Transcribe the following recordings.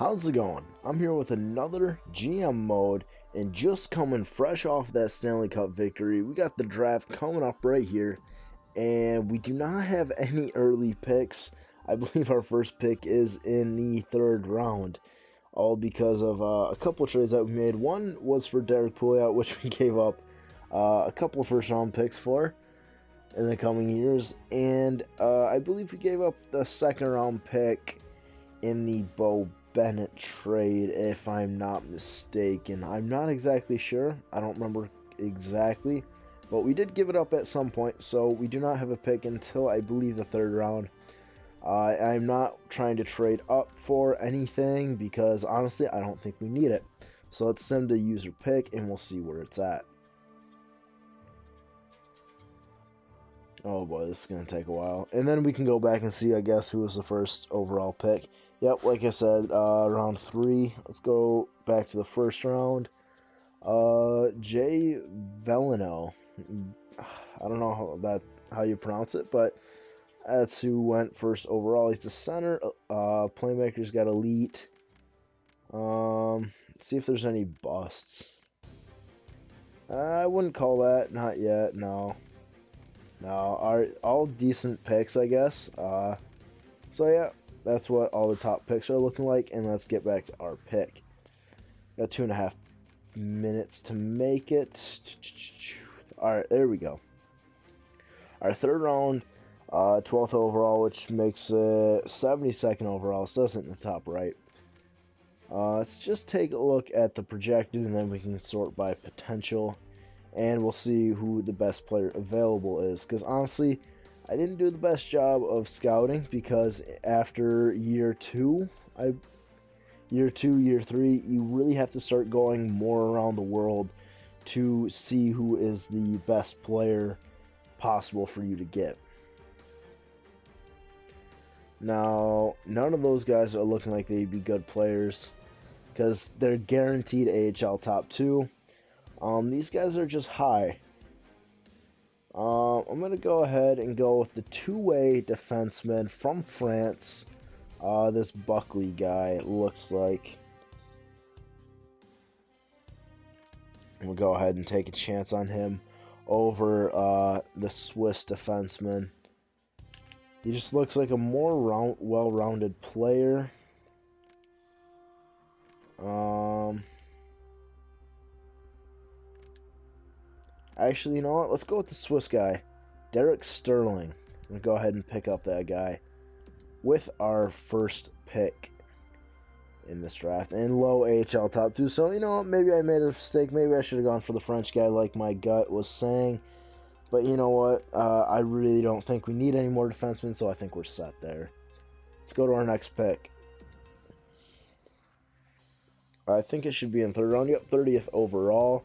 How's it going? I'm here with another GM mode, and just coming fresh off that Stanley Cup victory, we got the draft coming up right here, and we do not have any early picks. I believe our first pick is in the third round, all because of a couple of trades that we made. One was for Derek Pouliot, which we gave up a couple of first round picks for in the coming years, and I believe we gave up the second round pick in the Bo Bennett trade, if I'm not mistaken. I'm not exactly sure. I don't remember exactly, but we did give it up at some point, so we do not have a pick until I believe the third round. I'm not trying to trade up for anything because honestly I don't think we need it. So let's send a user pick and we'll see where it's at. Oh boy, this is going to take a while. And then we can go back and see, I guess, who was the first overall pick. Yep, like I said, round 3. Let's go back to the first round. Jay Velino. I don't know how you pronounce it, but that's who went first overall. He's the center. Playmaker's got elite. Let's see if there's any busts. I wouldn't call that. Not yet, no. No, all decent picks, I guess. So yeah, that's what all the top picks are looking like, and let's get back to our pick. Got 2.5 minutes to make it. Alright, there we go. Our third round, 12th overall, which makes it 72nd overall. It says it in the top right. Let's just take a look at the projected, and then we can sort by potential. And we'll see who the best player available is. Because honestly, I didn't do the best job of scouting because after year 2, year 3, you really have to start going more around the world to see who is the best player possible for you to get. Now, none of those guys are looking like they'd be good players because they're guaranteed AHL top 2. These guys are just high. I'm going to go ahead and go with the two-way defenseman from France. This Buckley guy looks like. We'll go ahead and take a chance on him over the Swiss defenseman. He just looks like a more well-rounded player. Actually, you know what? Let's go with the Swiss guy, Derek Sterling. I'm going to go ahead and pick up that guy with our first pick in this draft. And low AHL top 2. So, you know what? Maybe I made a mistake. Maybe I should have gone for the French guy like my gut was saying. But you know what? I really don't think we need any more defensemen, so I think we're set there. Let's go to our next pick. I think it should be in third round. Yep, 30th overall.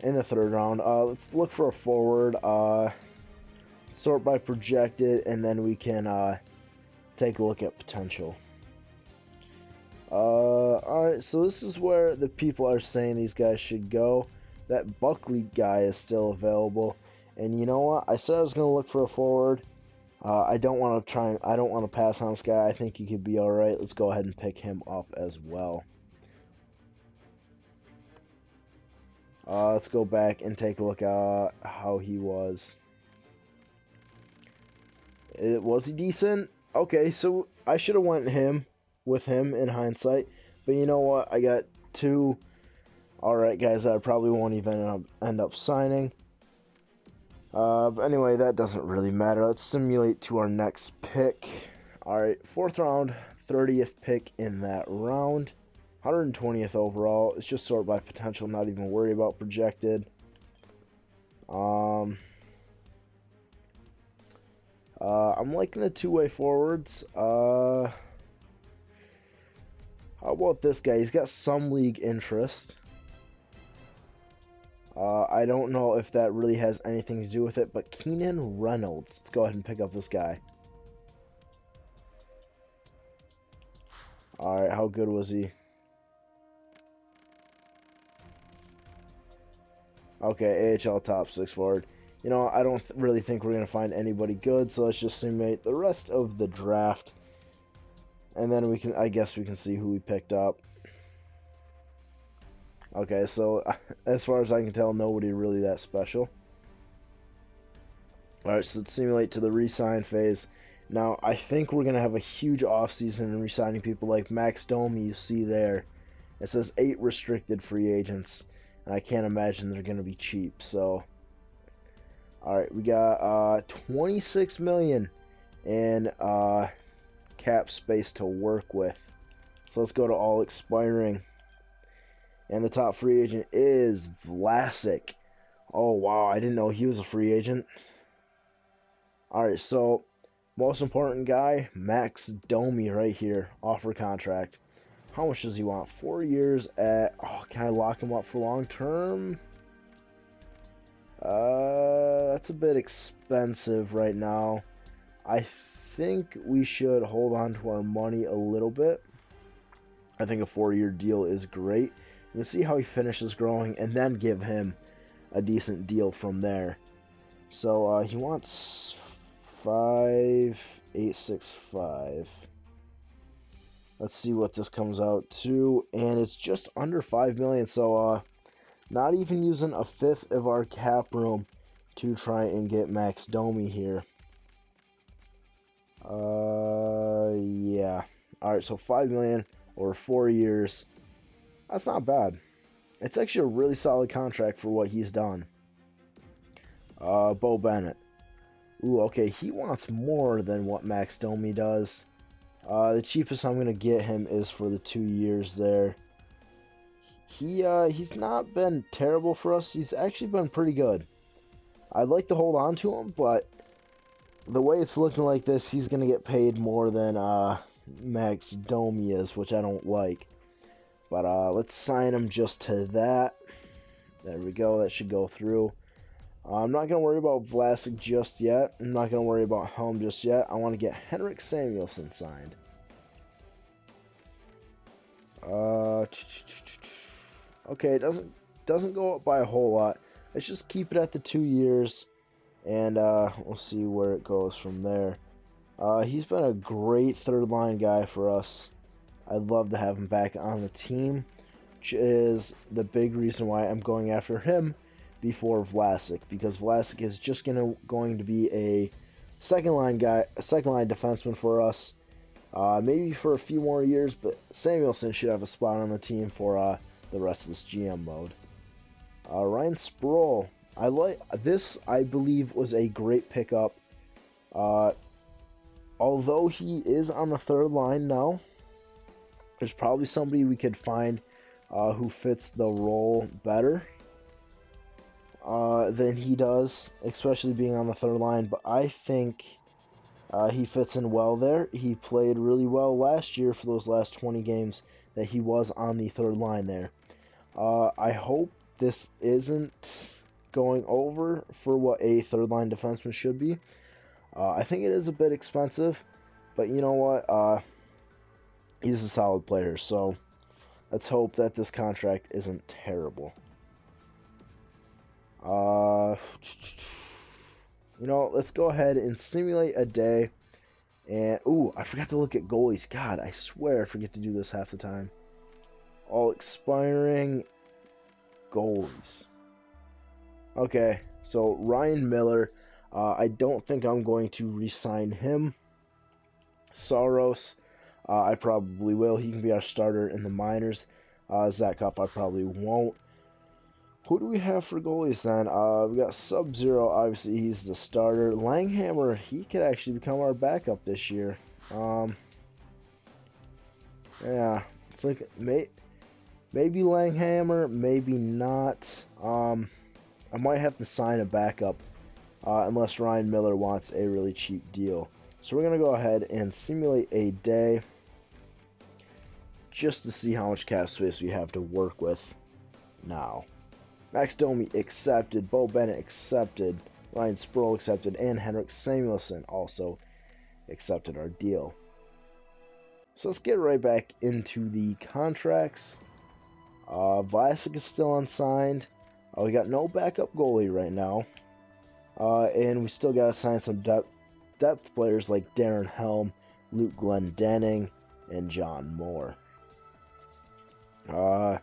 In the third round, let's look for a forward, sort by projected, and then we can take a look at potential. Alright, so this is where the people are saying these guys should go. That Buckley guy is still available, and you know what? I said I was going to look for a forward. I don't want to pass on this guy. I think he could be alright. Let's go ahead and pick him up as well. Let's go back and take a look at how he was. Was he decent? Okay, so I should have went with him in hindsight. But you know what? I got 2 alright guys that I probably won't even end up signing. But anyway, that doesn't really matter. Let's simulate to our next pick. Alright, 4th round, 30th pick in that round. 120th overall. It's just sort by potential, not even worry about projected. I'm liking the two-way forwards. How about this guy? He's got some league interest. I don't know if that really has anything to do with it, but Keenan Reynolds. Let's go ahead and pick up this guy. Alright, how good was he? Okay, AHL top 6 forward. You know, I don't really think we're going to find anybody good, so let's just simulate the rest of the draft. And then I guess we can see who we picked up. Okay, so as far as I can tell, nobody really that special. Alright, so let's simulate to the re-sign phase. Now, I think we're going to have a huge offseason in re-signing people like Max Domi, you see there. It says 8 restricted free agents, and I can't imagine they're going to be cheap, so... Alright, we got 26 million in cap space to work with. So let's go to all expiring. And the top free agent is Vlasic. Oh, wow, I didn't know he was a free agent. Alright, so most important guy, Max Domi right here, offer contract. How much does he want? 4 years at... Oh, can I lock him up for long term? That's a bit expensive right now. I think we should hold on to our money a little bit. I think a 4-year deal is great. We'll see how he finishes growing and then give him a decent deal from there. So he wants 5,865. Let's see what this comes out to, and it's just under 5 million. So not even using a fifth of our cap room to try and get Max Domi here. Yeah. Alright, so 5 million over 4 years. That's not bad. It's actually a really solid contract for what he's done. Bo Bennett. Ooh, okay, he wants more than what Max Domi does. The cheapest I'm going to get him is for the 2 years there. He's not been terrible for us. He's actually been pretty good. I'd like to hold on to him, but the way it's looking like this, he's going to get paid more than Max Domi is, which I don't like. But let's sign him just to that. There we go. That should go through. I'm not going to worry about Vlasic just yet. I'm not going to worry about Helm just yet. I want to get Henrik Samuelsson signed. Okay, it doesn't go up by a whole lot. Let's just keep it at the 2 years, and we'll see where it goes from there. He's been a great third-line guy for us. I'd love to have him back on the team, which is the big reason why I'm going after him before Vlasic, because Vlasic is just going to be a second-line guy, a second-line defenseman for us, maybe for a few more years, but Samuelsson should have a spot on the team for the rest of this GM mode. Ryan Sproul, I like this. I believe was a great pickup. Although he is on the third line now, there's probably somebody we could find who fits the role better than he does, especially being on the third line. But I think he fits in well there. He played really well last year for those last 20 games that he was on the third line there. I hope this isn't going over for what a third line defenseman should be. I think it is a bit expensive, but you know what? He's a solid player, so let's hope that this contract isn't terrible. You know, let's go ahead and simulate a day. And, ooh, I forgot to look at goalies. God, I swear I forget to do this half the time. All expiring goalies. Okay, so Ryan Miller. I don't think I'm going to re-sign him. Saros, I probably will. He can be our starter in the minors. Zach Cup, I probably won't. Who do we have for goalies then? We got Sub-Zero. Obviously, he's the starter. Langhammer, he could actually become our backup this year. Yeah, it's like maybe Langhammer, maybe not. I might have to sign a backup unless Ryan Miller wants a really cheap deal. So we're going to go ahead and simulate a day just to see how much cap space we have to work with now. Max Domi accepted, Bo Bennett accepted, Ryan Sproul accepted, and Henrik Samuelsson also accepted our deal. So let's get right back into the contracts. Vlasic is still unsigned. We got no backup goalie right now. And we still got to sign some depth players like Darren Helm, Luke Glendening, and John Moore. Now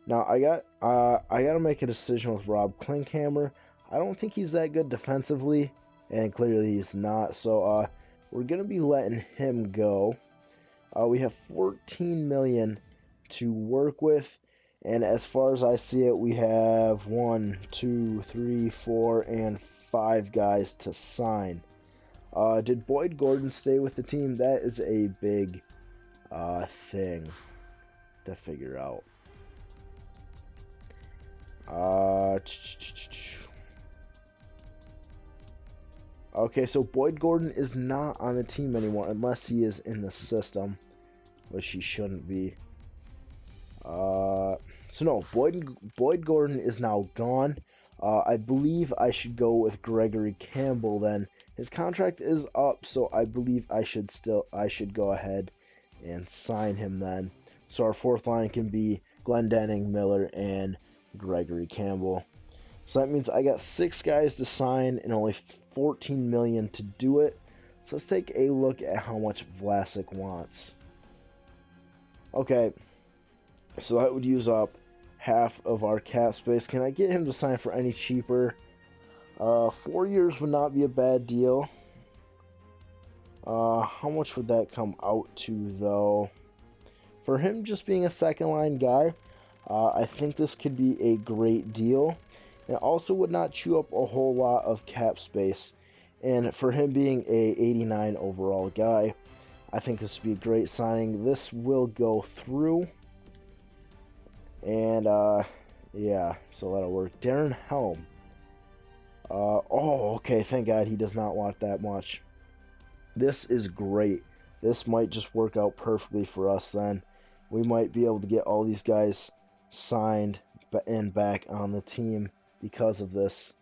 I gotta make a decision with Rob Klinkhammer. I don't think he's that good defensively, and clearly he's not. So we're gonna be letting him go. We have 14 million to work with, and as far as I see it, we have 1, 2, 3, 4, and 5 guys to sign. Did Boyd Gordon stay with the team? That is a big thing to figure out. Okay, so Boyd Gordon is not on the team anymore unless he is in the system, which he shouldn't be. So no, Boyd Gordon is now gone. I believe I should go with Gregory Campbell then. His contract is up, so I believe I should go ahead and sign him then. So our fourth line can be Glendening, Miller, and Gregory Campbell. So that means I got 6 guys to sign and only 14 million to do it. So let's take a look at how much Vlasic wants. Okay, so that would use up half of our cap space. Can I get him to sign for any cheaper? 4 years would not be a bad deal. How much would that come out to, though? For him just being a second line guy, I think this could be a great deal. It also would not chew up a whole lot of cap space. And for him being a 89 overall guy, I think this would be a great signing. This will go through. And, yeah, so that'll work. Darren Helm. Oh, okay, thank God he does not want that much. This is great. This might just work out perfectly for us then. We might be able to get all these guys signed and back on the team because of this.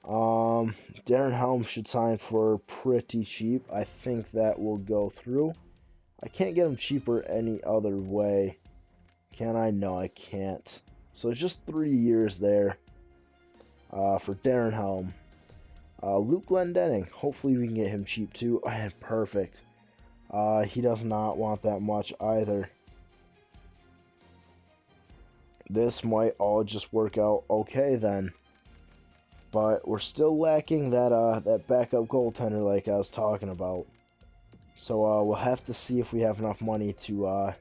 Darren Helm should sign for pretty cheap. I think that will go through. I can't get him cheaper any other way. Can I? No, I can't. So it's just 3 years there for Darren Helm. Luke Glendening. Hopefully we can get him cheap too. Perfect. He does not want that much either. This might all just work out okay then. But we're still lacking that backup goaltender like I was talking about. So we'll have to see if we have enough money to...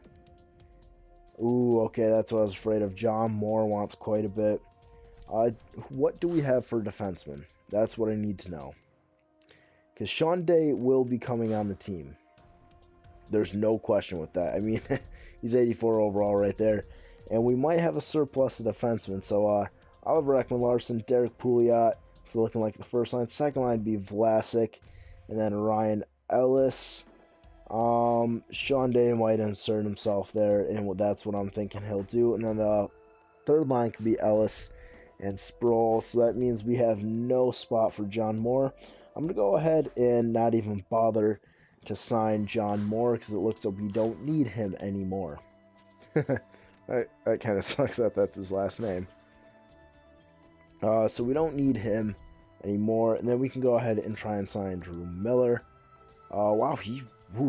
Ooh, okay, that's what I was afraid of. John Moore wants quite a bit. What do we have for defensemen? That's what I need to know. Because Sean Day will be coming on the team. There's no question with that. I mean, he's 84 overall right there. And we might have a surplus of defensemen. So, Oliver Ekman-Larsson, Derek Pouliot. So looking like the first line. Second line would be Vlasic. And then Ryan Ellis. Sean Day might insert himself there. And that's what I'm thinking he'll do. And then the third line could be Ellis and Sproul. So that means we have no spot for John Moore. I'm going to go ahead and not even bother to sign John Moore because it looks like we don't need him anymore. That kind of sucks that that's his last name. So we don't need him anymore. And then we can go ahead and try and sign Drew Miller. Wow,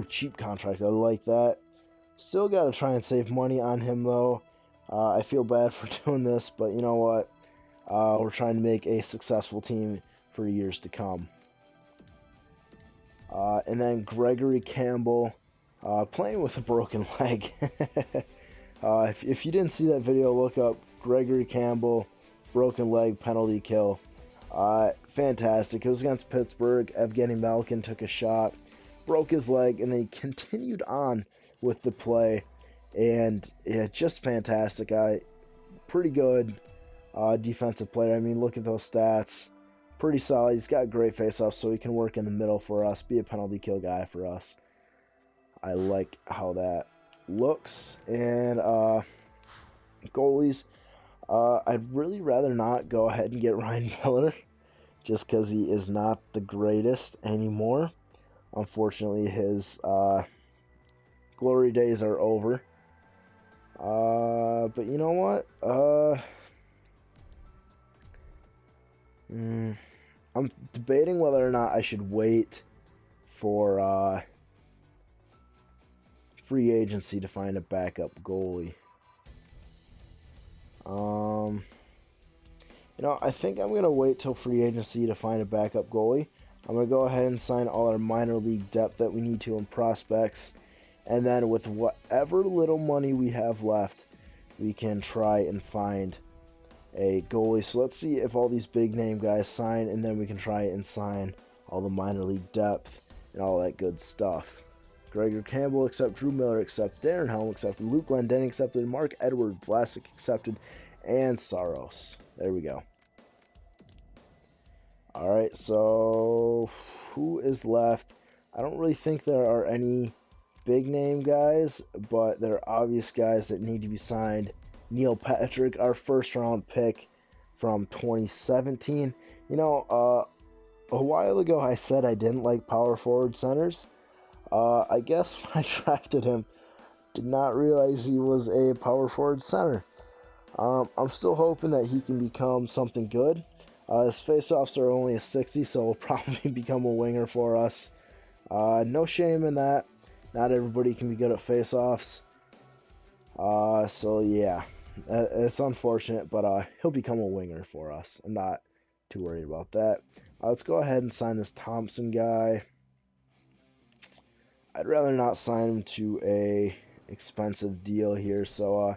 cheap contract. I like that. Still got to try and save money on him, though. I feel bad for doing this, but you know what? We're trying to make a successful team for years to come. And then Gregory Campbell, playing with a broken leg. If you didn't see that video, look up Gregory Campbell, broken leg penalty kill. Fantastic. It was against Pittsburgh. Evgeny Malkin took a shot, broke his leg, and then he continued on with the play. And yeah, just fantastic. Pretty good defensive player. I mean, look at those stats. Pretty solid. He's got great face-offs, so he can work in the middle for us, be a penalty kill guy for us. I like how that looks. And goalies, I'd really rather not go ahead and get Ryan Miller just because he is not the greatest anymore. Unfortunately, his glory days are over. But you know what? I'm debating whether or not I should wait for free agency to find a backup goalie. I think I'm going to wait till free agency to find a backup goalie. I'm going to go ahead and sign all our minor league depth that we need to in prospects. And then with whatever little money we have left, we can try and find a goalie. So let's see if all these big name guys sign, and then we can try and sign all the minor league depth and all that good stuff. Gregor Campbell accepted, Drew Miller accepted, Darren Helm accepted, Luke Glendening accepted, Mark Edward Vlasic accepted, and Saros. There we go. Alright, so who is left? I don't really think there are any big name guys, but there are obvious guys that need to be signed. Neil Patrick, our first round pick from 2017. A while ago I said I didn't like power forward centers. I guess when I drafted him, did not realize he was a power forward center. I'm still hoping that he can become something good. His faceoffs are only a 60, so he'll probably become a winger for us. No shame in that. Not everybody can be good at faceoffs. So yeah, it's unfortunate, but he'll become a winger for us. I'm not too worried about that. Let's go ahead and sign this Thompson guy. I'd rather not sign him to a expensive deal here, so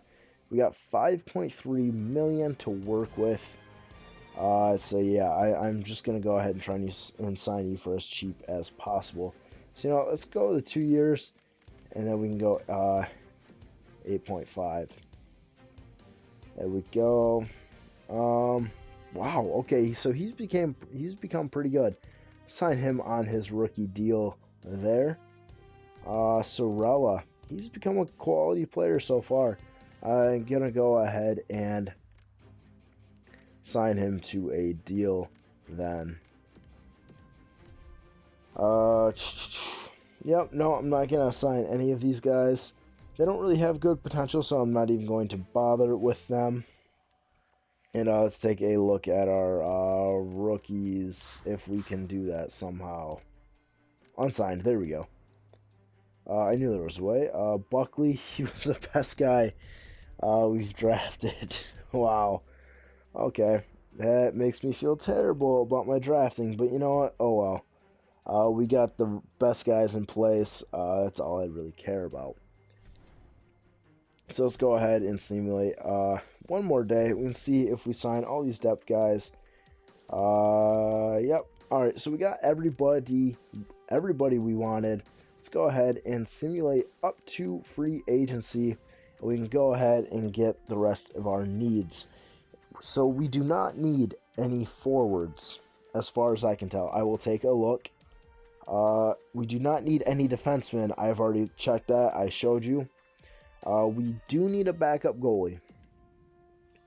we got $5.3 million to work with. So yeah, I'm just gonna go ahead and try and sign you for as cheap as possible. So let's go the 2 years, and then we can go 8.5. There we go. Wow. Okay, so he's become pretty good. Sign him on his rookie deal there. Sorella, he's become a quality player so far. I'm gonna go ahead and sign him to a deal then. Yep, no, I'm not gonna sign any of these guys. They don't really have good potential, so I'm not even going to bother with them. And let's take a look at our rookies, if we can do that somehow. Unsigned, there we go. I knew there was a way. Buckley, he was the best guy we've drafted. Wow. Okay, that makes me feel terrible about my drafting, but you know what? Oh well. We got the best guys in place. That's all I really care about. So let's go ahead and simulate one more day. We can see if we sign all these depth guys. Yep. Alright, so we got everybody we wanted. Let's go ahead and simulate up to free agency. We can go ahead and get the rest of our needs. So we do not need any forwards, as far as I can tell. I will take a look. We do not need any defensemen. I've already checked that. I showed you. We do need a backup goalie.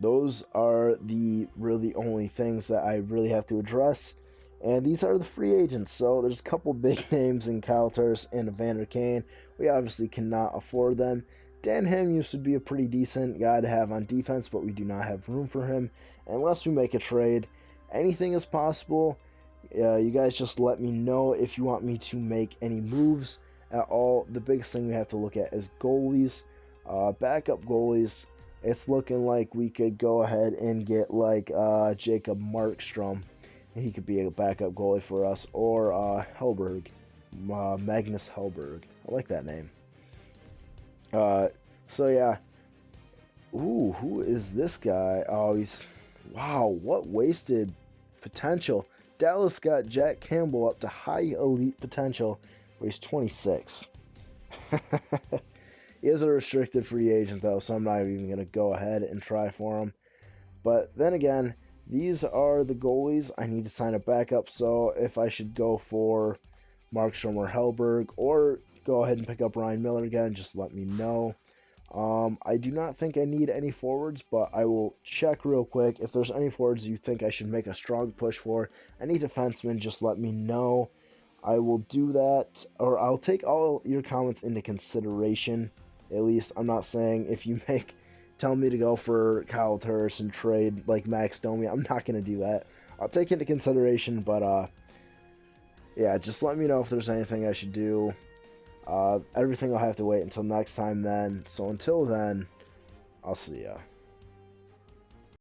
Those are the really only things that I really have to address. And these are the free agents. So there's a couple big names in Kyle Turris and Evander Kane. We obviously cannot afford them. Dan Ham used to be a pretty decent guy to have on defense, but we do not have room for him unless we make a trade. Anything is possible. You guys just let me know if you want me to make any moves at all. The biggest thing we have to look at is goalies, backup goalies. It's looking like we could go ahead and get like Jacob Markstrom. He could be a backup goalie for us, or Hellberg, Magnus Hellberg. I like that name. So yeah. Ooh, who is this guy? Oh, wow, what wasted potential. Dallas got Jack Campbell up to high elite potential, where he's 26. He is a restricted free agent, though, so I'm not even going to go ahead and try for him. But then again, these are the goalies. I need to sign a backup, so if I should go for Markstrom or Hellberg, or go ahead and pick up Ryan Miller again, just let me know. I do not think I need any forwards, but I will check real quick. If there's any forwards you think I should make a strong push for, any defensemen, just let me know. I will do that, or I'll take all your comments into consideration. At least, I'm not saying if you tell me to go for Kyle Turris and trade like Max Domi, I'm not going to do that. I'll take it into consideration, but yeah, just let me know if there's anything I should do. Everything will have to wait until next time then. So until then, I'll see ya.